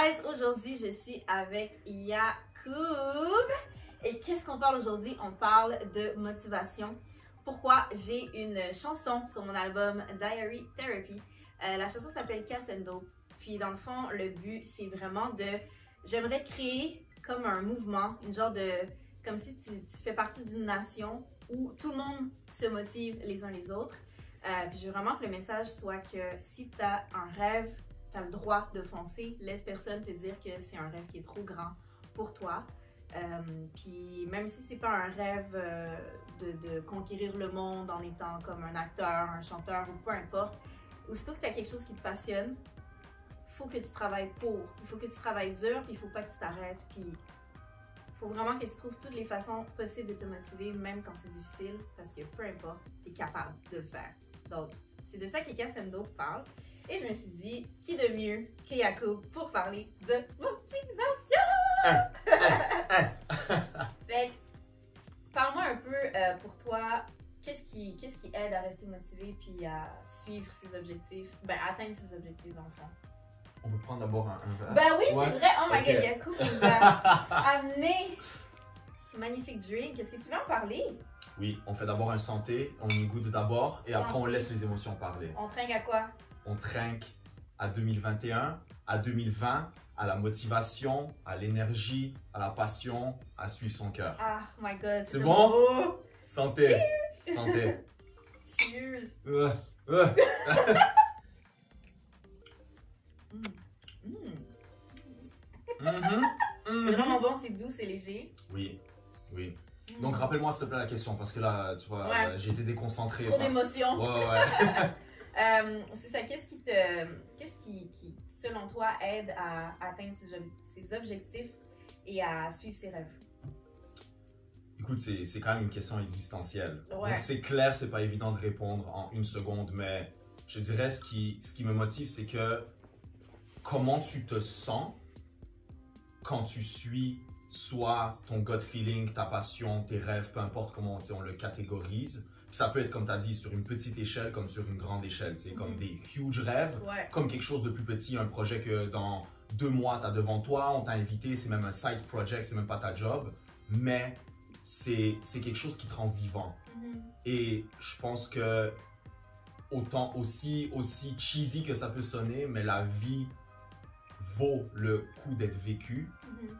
guys, aujourd'hui je suis avec Yacoub et qu'est-ce qu'on parle aujourd'hui? On parle de motivation. Pourquoi? J'ai une chanson sur mon album Diary Therapy. La chanson s'appelle Cassendo. Puis dans le fond, le but c'est vraiment j'aimerais créer comme un mouvement, une genre de, comme si tu fais partie d'une nation où tout le monde se motive les uns les autres. Puis je veux vraiment que le message soit que si tu as un rêve, tu as le droit de foncer. Laisse personne te dire que c'est un rêve qui est trop grand pour toi. Puis même si c'est pas un rêve de conquérir le monde en étant comme un acteur, un chanteur ou peu importe, aussitôt que tu as quelque chose qui te passionne, il faut que tu travailles pour. Il faut que tu travailles dur, puis il faut pas que tu t'arrêtes. Puis il faut vraiment que tu trouves toutes les façons possibles de te motiver, même quand c'est difficile, parce que peu importe, tu es capable de le faire. Donc, c'est de ça que Cassendo parle. Et je me suis dit, qui de mieux que Yacoub pour parler de motivation? Fait que, parle-moi un peu pour toi, qu'est-ce qui aide à rester motivé puis à suivre ses objectifs, ben atteindre ses objectifs dans le fond? On peut prendre d'abord un verre. Ben oui, ouais. c'est vrai. Oh my god, Yacoub nous a amené ce magnifique drink. Est-ce que tu veux en parler? Oui, on fait d'abord un santé, on y goûte d'abord et après on laisse les émotions parler. On trinque à quoi? On trinque à 2021, à 2020, à la motivation, à l'énergie, à la passion, à suivre son cœur. Ah my god, c'est bon? Beau. Santé! Cheers. Santé! Cheers! C'est vraiment bon, c'est doux, c'est léger. Oui, oui. Donc rappelle-moi s'il te plaît la question parce que là, tu vois, j'ai été déconcentré. Trop d'émotions. Ouais. C'est ça, qu'est-ce qui, selon toi, aide à atteindre ses objectifs et à suivre ses rêves? Écoute, c'est quand même une question existentielle. Ouais. Donc c'est clair, c'est pas évident de répondre en une seconde, mais je dirais ce qui me motive, c'est que comment tu te sens quand tu suis soit ton gut feeling, ta passion, tes rêves, peu importe comment on le catégorise. Ça peut être, comme tu as dit, sur une petite échelle comme sur une grande échelle. Comme des huge rêves, comme quelque chose de plus petit, un projet que dans 2 mois, tu as devant toi, on t'a invité, c'est même un side project, c'est même pas ta job, mais c'est quelque chose qui te rend vivant. Et je pense que autant aussi cheesy que ça peut sonner, mais la vie vaut le coup d'être vécue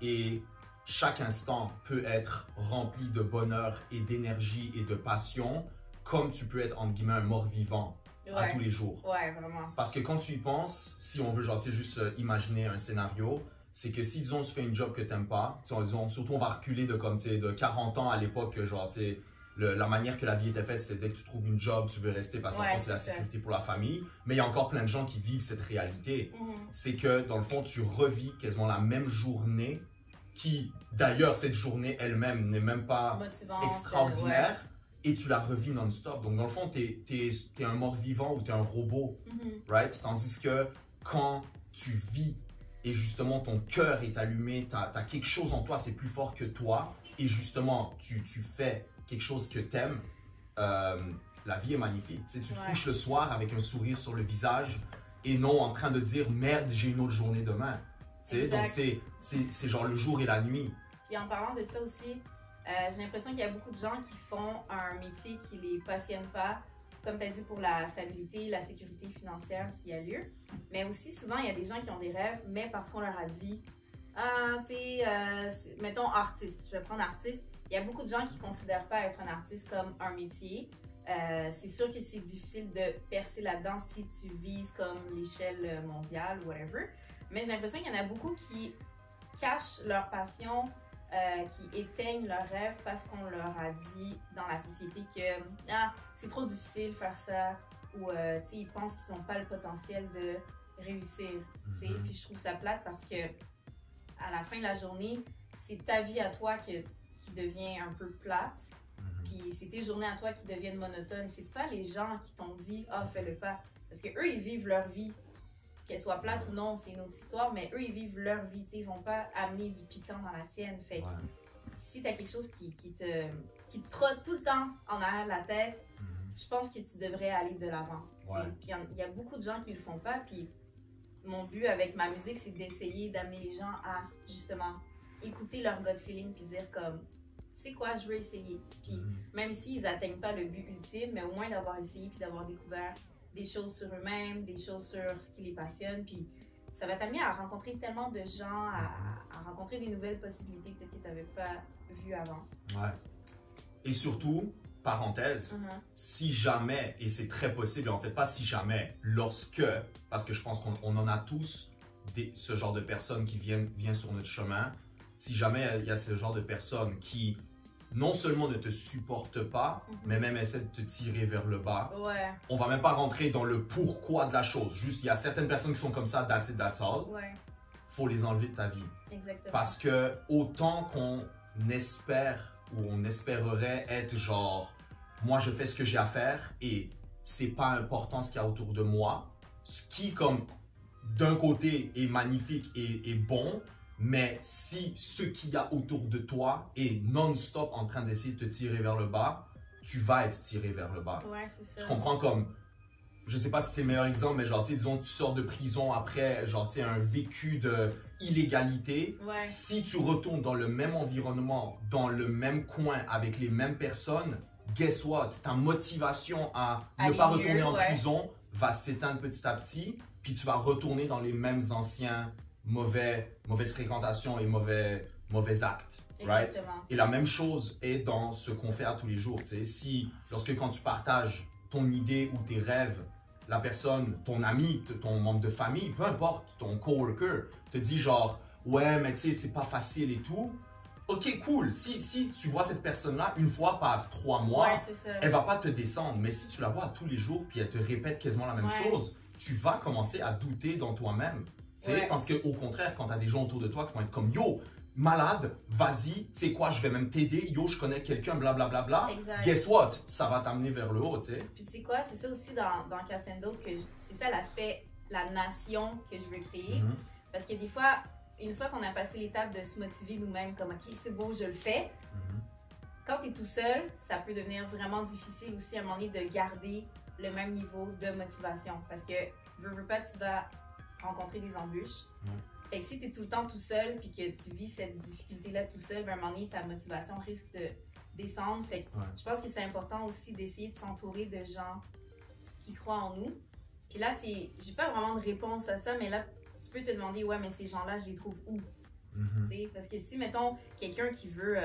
et chaque instant peut être rempli de bonheur et d'énergie et de passion, comme tu peux être, entre guillemets, un mort-vivant à tous les jours. Ouais, vraiment. Parce que quand tu y penses, si on veut genre, juste imaginer un scénario, c'est que si, disons, tu fais une job que tu n'aimes pas, disons, surtout on va reculer de 40 ans à l'époque, genre, la manière que la vie était faite, c'est dès que tu trouves une job, tu veux rester parce que c'est la sécurité pour la famille. Mais il y a encore plein de gens qui vivent cette réalité. C'est que, dans le fond, tu revis quasiment la même journée qui, d'ailleurs, cette journée elle-même n'est même pas motivante, extraordinaire, et tu la revis non-stop. Donc, dans le fond, t'es un mort-vivant ou t'es un robot, right? Tandis que quand tu vis et justement ton cœur est allumé, t'as quelque chose en toi, c'est plus fort que toi, et justement, tu fais quelque chose que t'aimes, la vie est magnifique. Tu te couches le soir avec un sourire sur le visage et non en train de dire « merde, j'ai une autre journée demain ». Donc, c'est genre le jour et la nuit. Puis en parlant de ça aussi, j'ai l'impression qu'il y a beaucoup de gens qui font un métier qui ne les passionne pas, comme tu as dit, pour la stabilité, la sécurité financière s'il y a lieu. Mais aussi, souvent, il y a des gens qui ont des rêves, mais parce qu'on leur a dit « ah, tu sais, mettons artiste, je vais prendre artiste ». Il y a beaucoup de gens qui ne considèrent pas être un artiste comme un métier. C'est sûr que c'est difficile de percer là-dedans si tu vises comme l'échelle mondiale ou whatever. Mais j'ai l'impression qu'il y en a beaucoup qui cachent leur passion, qui éteignent leurs rêves parce qu'on leur a dit dans la société que c'est trop difficile de faire ça ou ils pensent qu'ils n'ont pas le potentiel de réussir. Puis je trouve ça plate parce que à la fin de la journée, c'est ta vie à toi qui devient un peu plate. Puis c'est tes journées à toi qui deviennent monotones. C'est pas les gens qui t'ont dit « ah, fais-le pas ». Parce qu'eux, ils vivent leur vie. Qu'elle soit plate ou non, c'est une autre histoire, mais eux, ils vivent leur vie, ils vont pas amener du piquant dans la tienne. Fait que si tu as quelque chose qui te trotte tout le temps en arrière de la tête, je pense que tu devrais aller de l'avant. Puis il y a beaucoup de gens qui le font pas, puis mon but avec ma musique, c'est d'essayer d'amener les gens à, justement, écouter leur gut feeling puis dire comme, c'est quoi, je veux essayer. Puis même s'ils n'atteignent pas le but ultime, mais au moins d'avoir essayé puis d'avoir découvert des choses sur eux-mêmes, des choses sur ce qui les passionne. Puis ça va t'amener à rencontrer tellement de gens, à rencontrer des nouvelles possibilités peut-être que tu n'avais pas vues avant. Ouais. Et surtout, parenthèse, si jamais, et c'est très possible, en fait pas si jamais, lorsque, parce que je pense qu'on en a tous ce genre de personnes qui viennent sur notre chemin, si jamais il y a ce genre de personnes qui non seulement ne te supportent pas, mais même essaient de te tirer vers le bas, on va même pas rentrer dans le pourquoi de la chose. Juste, il y a certaines personnes qui sont comme ça, that's it, that's all. Faut les enlever de ta vie. Exactement. Parce que autant qu'on espère ou on espérerait être genre, moi je fais ce que j'ai à faire et c'est pas important ce qu'il y a autour de moi, ce qui comme d'un côté est magnifique et bon, mais si ce qu'il y a autour de toi est non-stop en train d'essayer de te tirer vers le bas, tu vas être tiré vers le bas. Ouais, c'est ça. Tu comprends comme, je sais pas si c'est le meilleur exemple, mais genre, tu sais, disons, tu sors de prison après, genre, tu sais, un vécu de illégalité. Si tu retournes dans le même environnement, dans le même coin, avec les mêmes personnes, guess what? Ta motivation à ne pas retourner en prison va s'éteindre petit à petit, puis tu vas retourner dans les mêmes anciens mauvaises fréquentations et mauvais actes. Right? Et la même chose est dans ce qu'on fait à tous les jours. Tu sais, lorsque quand tu partages ton idée ou tes rêves, la personne, ton ami, ton membre de famille, peu importe, ton coworker, te dit genre, ouais, mais tu sais, c'est pas facile et tout. Ok, cool. Si tu vois cette personne-là une fois par 3 mois, elle va pas te descendre. Mais si tu la vois tous les jours puis elle te répète quasiment la même chose, tu vas commencer à douter dans toi-même. Tandis qu'au contraire, quand tu as des gens autour de toi qui vont être comme, yo, malade, vas-y, tu sais quoi, je vais même t'aider, yo, je connais quelqu'un, blablabla. Guess what? Ça va t'amener vers le haut, tu sais. Puis tu sais quoi, c'est ça aussi dans Cassendo, c'est ça l'aspect, la nation que je veux créer. Parce que des fois, une fois qu'on a passé l'étape de se motiver nous-mêmes, comme, ok, c'est beau, je le fais. Quand tu es tout seul, ça peut devenir vraiment difficile aussi à un moment donné de garder le même niveau de motivation. Parce que, veux pas, tu vas rencontrer des embûches. Fait que si tu es tout le temps tout seul puis que tu vis cette difficulté-là tout seul, à un moment donné, ta motivation risque de descendre. Fait que je pense que c'est important aussi d'essayer de s'entourer de gens qui croient en nous. Puis là, j'ai pas vraiment de réponse à ça, mais là, tu peux te demander, ouais, mais ces gens-là, je les trouve où? Parce que si, mettons, quelqu'un qui veut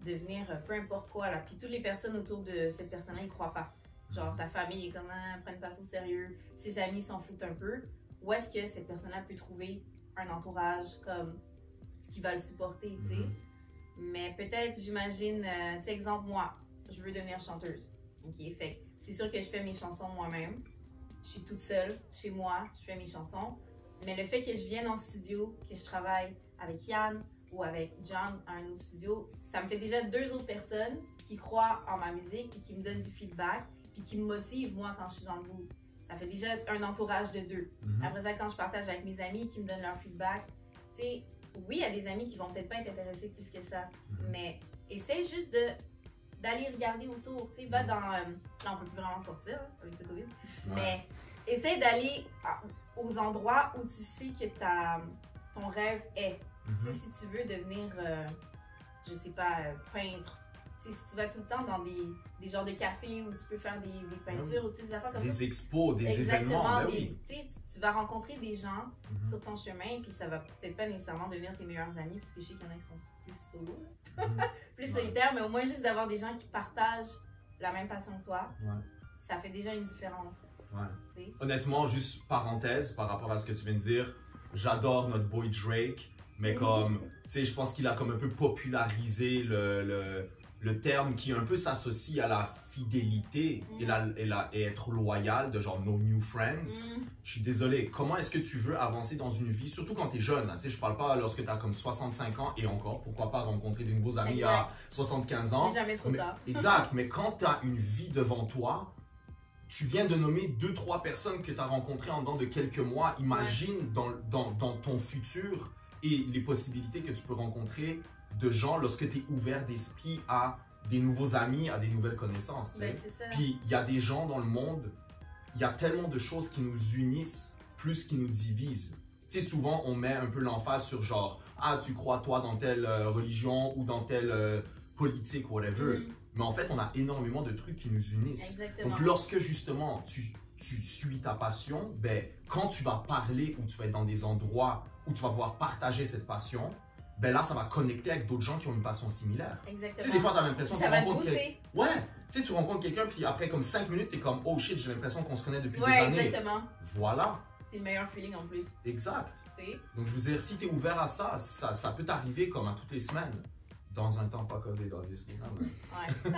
devenir peu importe quoi, là, puis toutes les personnes autour de cette personne-là, ils croient pas. Genre, sa famille est comment, prennent pas ça au sérieux, ses amis s'en foutent un peu. Où est-ce que cette personne-là peut trouver un entourage comme qui va le supporter, tu sais? Mais peut-être, j'imagine, tu sais, exemple, moi, je veux devenir chanteuse. Ok, fait c'est sûr que je fais mes chansons moi-même. Je suis toute seule chez moi, je fais mes chansons. Mais le fait que je vienne en studio, que je travaille avec Yann ou avec John à un autre studio, ça me fait déjà 2 autres personnes qui croient en ma musique et qui me donnent du feedback puis qui me motivent, moi, quand je suis dans le mood. Ça fait déjà un entourage de 2. Après ça, quand je partage avec mes amis qui me donnent leur feedback, tu sais, oui, il y a des amis qui vont peut-être pas être intéressés plus que ça, mais essaye juste d'aller regarder autour. Tu sais, va dans... là, on peut plus vraiment sortir, avec ce COVID, mais essaye d'aller aux endroits où tu sais que ton rêve est. Tu sais, si tu veux devenir, je sais pas, peintre, si tu vas tout le temps dans des genres de cafés où tu peux faire des peintures ou des affaires comme ça. Des expos, des événements, ben oui. Tu vas rencontrer des gens sur ton chemin, puis ça va peut-être pas nécessairement devenir tes meilleurs amis, parce que je sais qu'il y en a qui sont plus solo, plus solitaires, mais au moins juste d'avoir des gens qui partagent la même passion que toi, ça fait déjà une différence. Honnêtement, juste parenthèse par rapport à ce que tu viens de dire, j'adore notre boy Drake, mais comme, tu sais, je pense qu'il a comme un peu popularisé le terme qui un peu s'associe à la fidélité et être loyal, de genre no new friends. Je suis désolé, comment est-ce que tu veux avancer dans une vie, surtout quand tu es jeune, tu sais, je parle pas lorsque tu as comme 65 ans et encore, pourquoi pas rencontrer de nouveaux amis à 75 ans. Jamais trop tard. Exact, mais quand tu as une vie devant toi, tu viens de nommer 2-3 personnes que tu as rencontrées en dedans de quelques mois. Imagine dans ton futur et les possibilités que tu peux rencontrer de gens lorsque tu es ouvert d'esprit à des nouveaux amis, à des nouvelles connaissances. Ben, Puis il y a des gens dans le monde, il y a tellement de choses qui nous unissent plus qu'il nous divise. Tu sais, souvent, on met un peu l'emphase sur genre, ah, tu crois toi dans telle religion ou dans telle politique, whatever. Mais en fait, on a énormément de trucs qui nous unissent. Exactement. Donc, lorsque justement, tu suis ta passion, ben, quand tu vas parler ou tu vas être dans des endroits où tu vas pouvoir partager cette passion, ben là, ça va connecter avec d'autres gens qui ont une passion similaire. Exactement. Tu sais, des fois, tu as l'impression que ça tu va te rencontres booster. Ouais, tu sais, tu rencontres quelqu'un, puis après, comme 5 minutes, tu es comme, oh shit, j'ai l'impression qu'on se connaît depuis des Ouais, années. exactement. Voilà. C'est le meilleur feeling en plus. Exact. C'est... Donc, je veux dire, si tu es ouvert à ça, ça peut t'arriver comme à toutes les semaines. Dans un temps pas COVID, obviously. Ouais.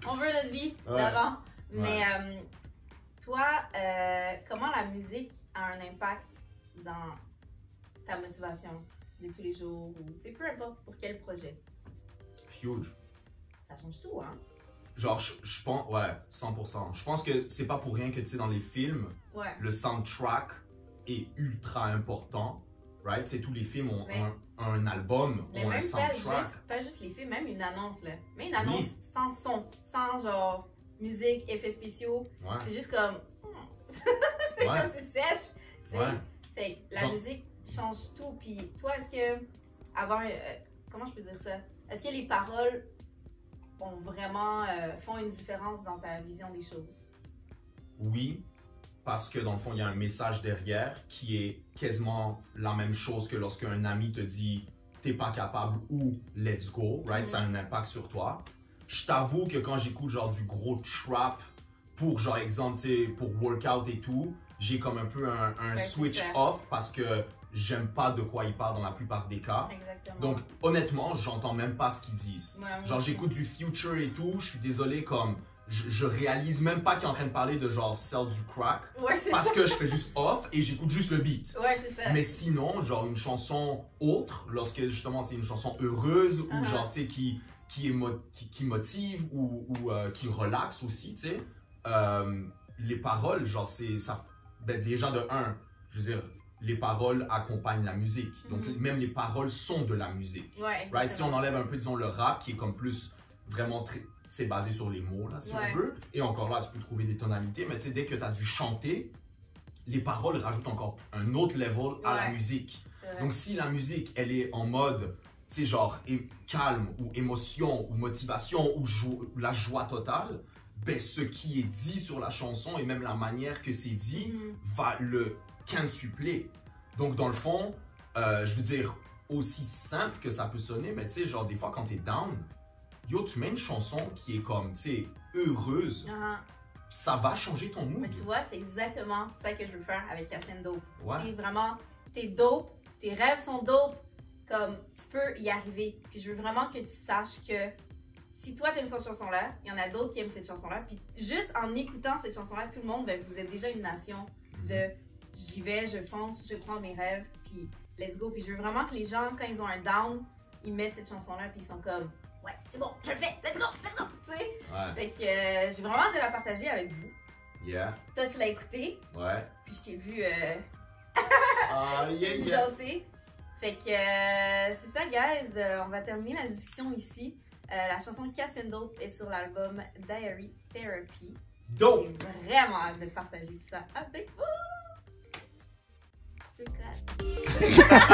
On veut notre vie Ouais. d'avant. Ouais. Mais toi, comment la musique a un impact dans ta motivation de tous les jours ou tu sais, peu importe pour quel projet? Huge. Ça change tout, hein? Genre, je pense, ouais, 100%. Je pense que c'est pas pour rien que, tu sais, dans les films, Ouais. le soundtrack est ultra important, right? Tu sais, tous les films ont Mais- un album, Mais ont un même soundtrack. pas juste les films, même une annonce, là. Même une annonce Oui. sans son, sans genre musique, effets spéciaux. Ouais, C'est juste comme... c'est Ouais. comme c'est sèche. tu sais. ouais. Fait que la Non. musique change tout. Puis toi, est-ce que avoir... comment je peux dire ça? Est-ce que les paroles ont vraiment... font une différence dans ta vision des choses? Oui, parce que dans le fond, il y a un message derrière qui est quasiment la même chose que lorsque un ami te dit t'es pas capable ou let's go, right? Ça a un impact sur toi. Je t'avoue que quand j'écoute genre du gros trap pour genre exemple, tu sais, pour workout et tout, j'ai comme un peu un Ouais, switch c'est ça. off parce que j'aime pas de quoi il parle dans la plupart des cas. Exactement. Donc honnêtement, j'entends même pas ce qu'ils disent. Ouais, moi Genre aussi. j'écoute du Future et tout, je suis désolé comme je réalise même pas qu'il est en train de parler de genre sell du crack Ouais, c'est parce ça. que je fais juste off et j'écoute juste le beat. Ouais, c'est ça. Mais sinon, genre une chanson autre, lorsque justement c'est une chanson heureuse ou genre tu sais qui motive ou qui relaxe aussi, tu sais, les paroles, genre c'est ça, ben déjà de un, je veux dire, les paroles accompagnent la musique. Donc même les paroles sont de la musique. Ouais, Right? Si on exactement. enlève un peu, disons, le rap qui est comme plus vraiment très. C'est basé sur les mots, là, si Ouais. on veut. Et encore là, tu peux trouver des tonalités. Mais tu sais, dès que tu as dû chanter, les paroles rajoutent encore un autre level à la Ouais. musique. C'est vrai. Donc si la musique, elle est en mode, tu sais, genre calme ou émotion ou motivation ou la joie totale, ben ce qui est dit sur la chanson et même la manière que c'est dit va le quintupler. Donc dans le fond, je veux dire, aussi simple que ça peut sonner, mais tu sais, genre des fois quand t'es down, yo, tu mets une chanson qui est comme, tu sais, heureuse, ça va changer ton mood. Mais tu vois, c'est exactement ça que je veux faire avec Cassine Dope. Ouais. C'est vraiment, t'es dope, tes rêves sont dope, comme tu peux y arriver. Puis je veux vraiment que tu saches que si toi t'aimes cette chanson-là, il y en a d'autres qui aiment cette chanson-là. Puis juste en écoutant cette chanson-là, tout le monde, ben, vous êtes déjà une nation de j'y vais, je fonce, je prends mes rêves, puis let's go. Puis je veux vraiment que les gens, quand ils ont un down, ils mettent cette chanson-là, puis ils sont comme ouais, c'est bon, je le fais, let's go, tu sais. Ouais. Fait que j'ai vraiment hâte de la partager avec vous. Yeah. Toi, tu l'as écouté, Ouais. puis je t'ai vu, Ah, je t'ai vu danser. Fait que c'est ça, guys. On va terminer la discussion ici. La chanson Cassine Dope est sur l'album Diary Therapy. Dope! J'ai vraiment hâte de partager tout ça avec vous. Je te claque.